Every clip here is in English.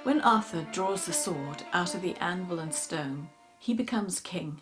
When Arthur draws the sword out of the anvil and stone, he becomes king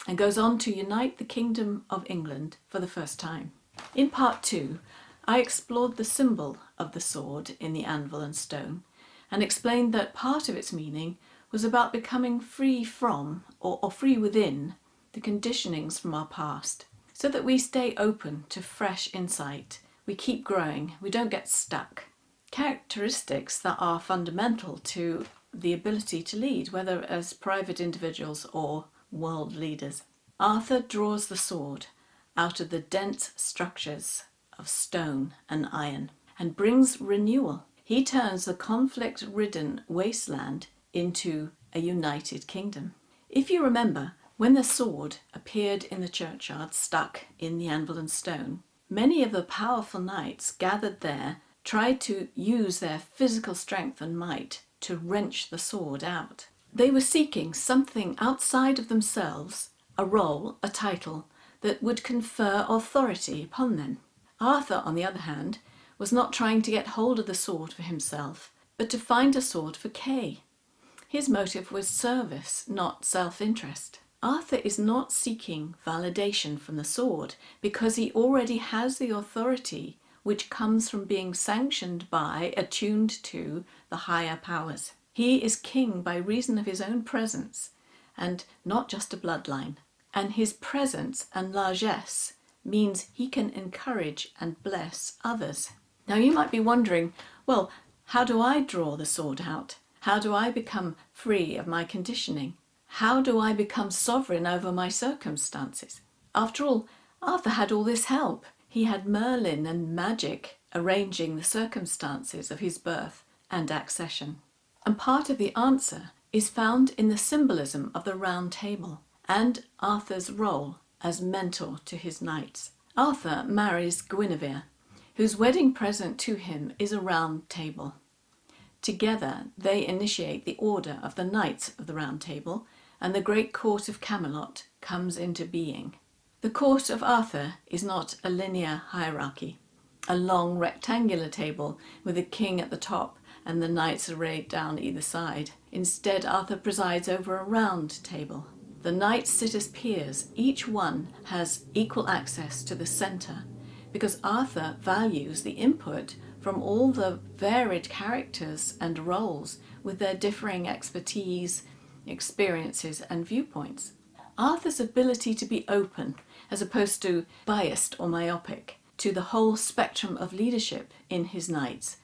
and goes on to unite the Kingdom of England for the first time. In part 2, I explored the symbol of the sword in the anvil and stone and explained that part of its meaning was about becoming free from or free within the conditionings from our past, so that we stay open to fresh insight, we keep growing, we don't get stuck. Characteristics that are fundamental to the ability to lead, whether as private individuals or world leaders. Arthur draws the sword out of the dense structures of stone and iron and brings renewal. He turns the conflict-ridden wasteland into a united kingdom. If you remember, when the sword appeared in the churchyard stuck in the anvil and stone, many of the powerful knights gathered there tried to use their physical strength and might to wrench the sword out. They were seeking something outside of themselves, a role, a title, that would confer authority upon them. Arthur, on the other hand, was not trying to get hold of the sword for himself, but to find a sword for Kay. His motive was service, not self-interest. Arthur is not seeking validation from the sword because he already has the authority which comes from being sanctioned by, attuned to, the higher powers. He is king by reason of his own presence and not just a bloodline. And his presence and largesse means he can encourage and bless others. Now you might be wondering, well, how do I draw the sword out? How do I become free of my conditioning? How do I become sovereign over my circumstances? After all, Arthur had all this help. He had Merlin and magic arranging the circumstances of his birth and accession. And part of the answer is found in the symbolism of the Round Table and Arthur's role as mentor to his knights. Arthur marries Guinevere, whose wedding present to him is a round table. Together they initiate the order of the Knights of the Round Table, and the great court of Camelot comes into being. The court of Arthur is not a linear hierarchy, a long rectangular table with a king at the top and the knights arrayed down either side. Instead, Arthur presides over a round table. The knights sit as peers. Each one has equal access to the centre because Arthur values the input from all the varied characters and roles with their differing expertise, experiences and viewpoints. Arthur's ability to be open, as opposed to biased or myopic, to the whole spectrum of leadership in his knights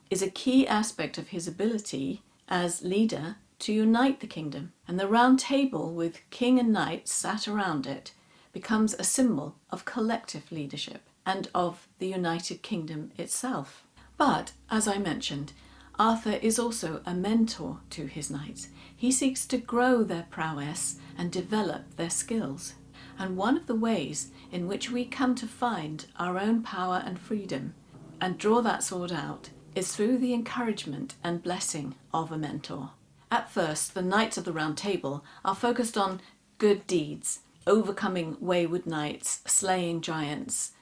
is a key aspect of his ability as leader to unite the kingdom. And the Round Table with king and knights sat around it becomes a symbol of collective leadership and of the united kingdom itself. But, as I mentioned, Arthur is also a mentor to his knights. He seeks to grow their prowess and develop their skills. And one of the ways in which we come to find our own power and freedom and draw that sword out is through the encouragement and blessing of a mentor. At first, the Knights of the Round Table are focused on good deeds, overcoming wayward knights, slaying giants,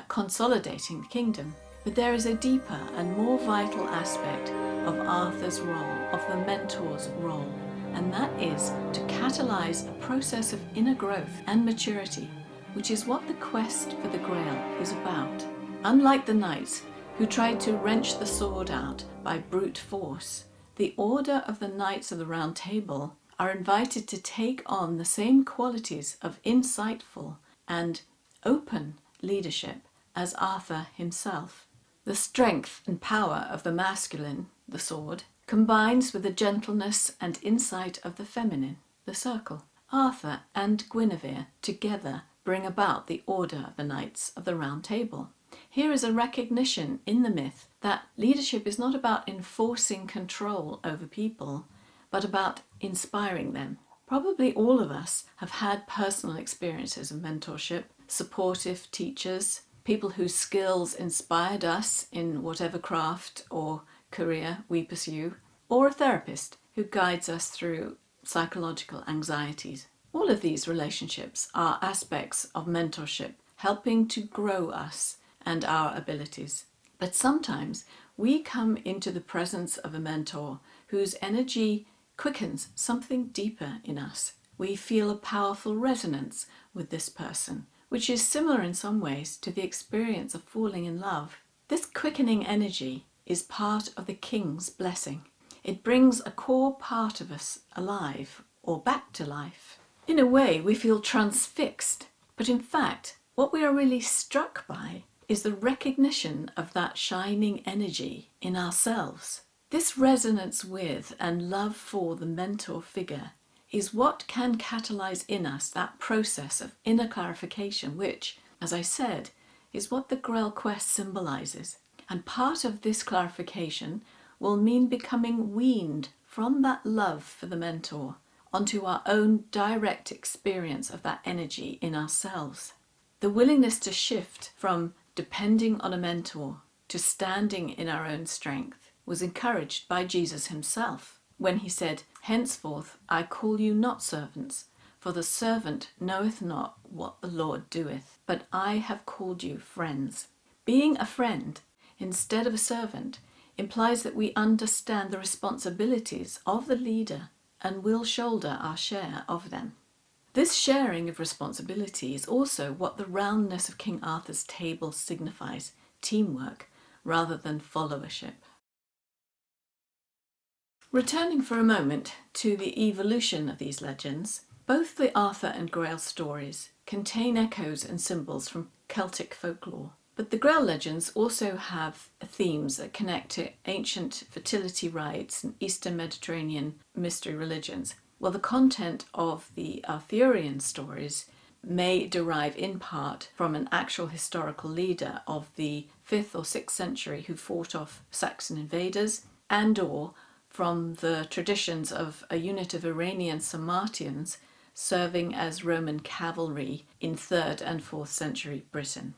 consolidating the kingdom. But there is a deeper and more vital aspect of Arthur's role, of the mentor's role, and that is to catalyse a process of inner growth and maturity, which is what the quest for the Grail is about. Unlike the knights who tried to wrench the sword out by brute force, the order of the Knights of the Round Table are invited to take on the same qualities of insightful and open leadership as Arthur himself. The strength and power of the masculine, the sword, combines with the gentleness and insight of the feminine, the circle. Arthur and Guinevere together bring about the order of the Knights of the Round Table. Here is a recognition in the myth that leadership is not about enforcing control over people, but about inspiring them. Probably all of us have had personal experiences of mentorship, supportive teachers, people whose skills inspired us in whatever craft or career we pursue, or a therapist who guides us through psychological anxieties. All of these relationships are aspects of mentorship, helping to grow us and our abilities. But sometimes we come into the presence of a mentor whose energy quickens something deeper in us. We feel a powerful resonance with this person, which is similar in some ways to the experience of falling in love. This quickening energy is part of the king's blessing. It brings a core part of us alive or back to life. In a way, we feel transfixed, but in fact, what we are really struck by is the recognition of that shining energy in ourselves. This resonance with and love for the mentor figure is what can catalyze in us that process of inner clarification, which, as I said, is what the Grail Quest symbolizes. And part of this clarification will mean becoming weaned from that love for the mentor onto our own direct experience of that energy in ourselves. The willingness to shift from depending on a mentor to standing in our own strength was encouraged by Jesus himself when he said, "Henceforth I call you not servants, for the servant knoweth not what the Lord doeth, but I have called you friends." Being a friend instead of a servant implies that we understand the responsibilities of the leader and will shoulder our share of them. This sharing of responsibility is also what the roundness of King Arthur's table signifies: teamwork rather than followership. Returning for a moment to the evolution of these legends, both the Arthur and Grail stories contain echoes and symbols from Celtic folklore. But the Grail legends also have themes that connect to ancient fertility rites and Eastern Mediterranean mystery religions, while the content of the Arthurian stories may derive in part from an actual historical leader of the 5th or 6th century who fought off Saxon invaders, and/or from the traditions of a unit of Iranian Sarmatians serving as Roman cavalry in 3rd and 4th century Britain.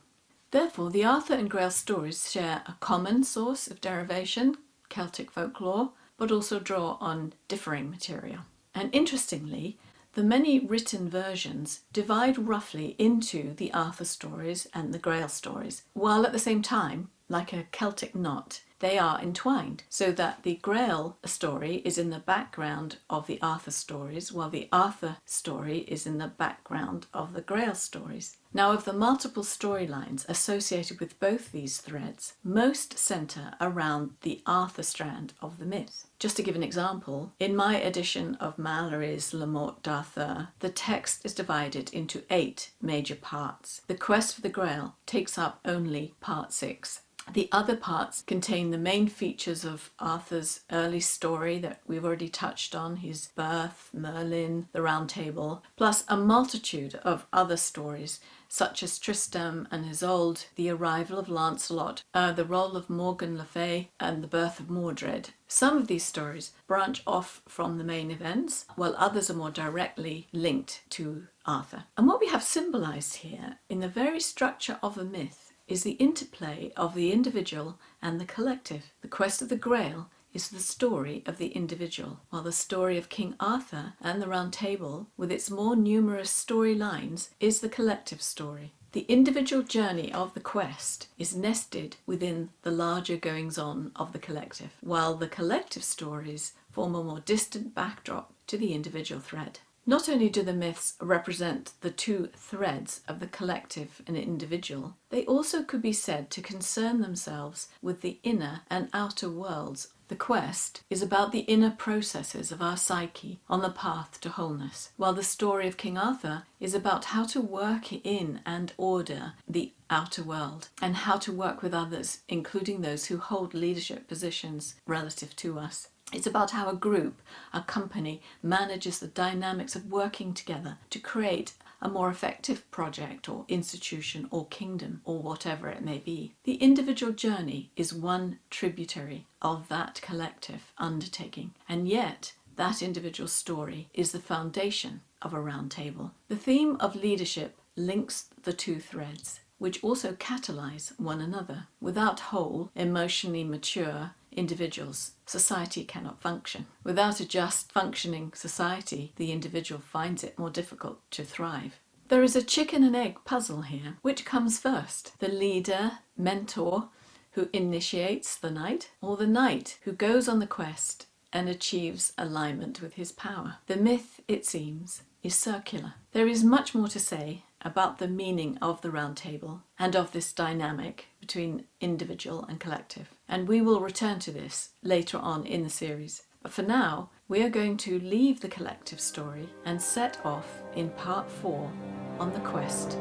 Therefore, the Arthur and Grail stories share a common source of derivation, Celtic folklore, but also draw on differing material. And interestingly, the many written versions divide roughly into the Arthur stories and the Grail stories, while at the same time, like a Celtic knot, they are entwined, so that the Grail story is in the background of the Arthur stories, while the Arthur story is in the background of the Grail stories. Now, of the multiple storylines associated with both these threads, most centre around the Arthur strand of the myth. Just to give an example, in my edition of Mallory's Le Morte d'Arthur, the text is divided into 8 major parts. The Quest for the Grail takes up only part 6. The other parts contain the main features of Arthur's early story that we've already touched on, his birth, Merlin, the Round Table, plus a multitude of other stories such as Tristram and Isolde, the arrival of Lancelot, the role of Morgan Le Fay, and the birth of Mordred. Some of these stories branch off from the main events, while others are more directly linked to Arthur. And what we have symbolized here in the very structure of a myth is the interplay of the individual and the collective. The Quest of the Grail is the story of the individual, while the story of King Arthur and the Round Table, with its more numerous storylines, is the collective story. The individual journey of the quest is nested within the larger goings-on of the collective, while the collective stories form a more distant backdrop to the individual thread. Not only do the myths represent the two threads of the collective and individual, they also could be said to concern themselves with the inner and outer worlds. The quest is about the inner processes of our psyche on the path to wholeness, while the story of King Arthur is about how to work in and order the outer world, and how to work with others, including those who hold leadership positions relative to us. It's about how a group, a company, manages the dynamics of working together to create a more effective project or institution or kingdom or whatever it may be. The individual journey is one tributary of that collective undertaking, and yet that individual story is the foundation of a round table. The theme of leadership links the two threads, which also catalyze one another. Without whole, emotionally mature individuals, society cannot function. Without a just functioning society, the individual finds it more difficult to thrive. There is a chicken and egg puzzle here. Which comes first? The leader, mentor, who initiates the knight, or the knight who goes on the quest and achieves alignment with his power. The myth, it seems, is circular. There is much more to say about the meaning of the Round Table and of this dynamic between individual and collective, and we will return to this later on in the series. But for now, we are going to leave the collective story and set off in part 4 on the quest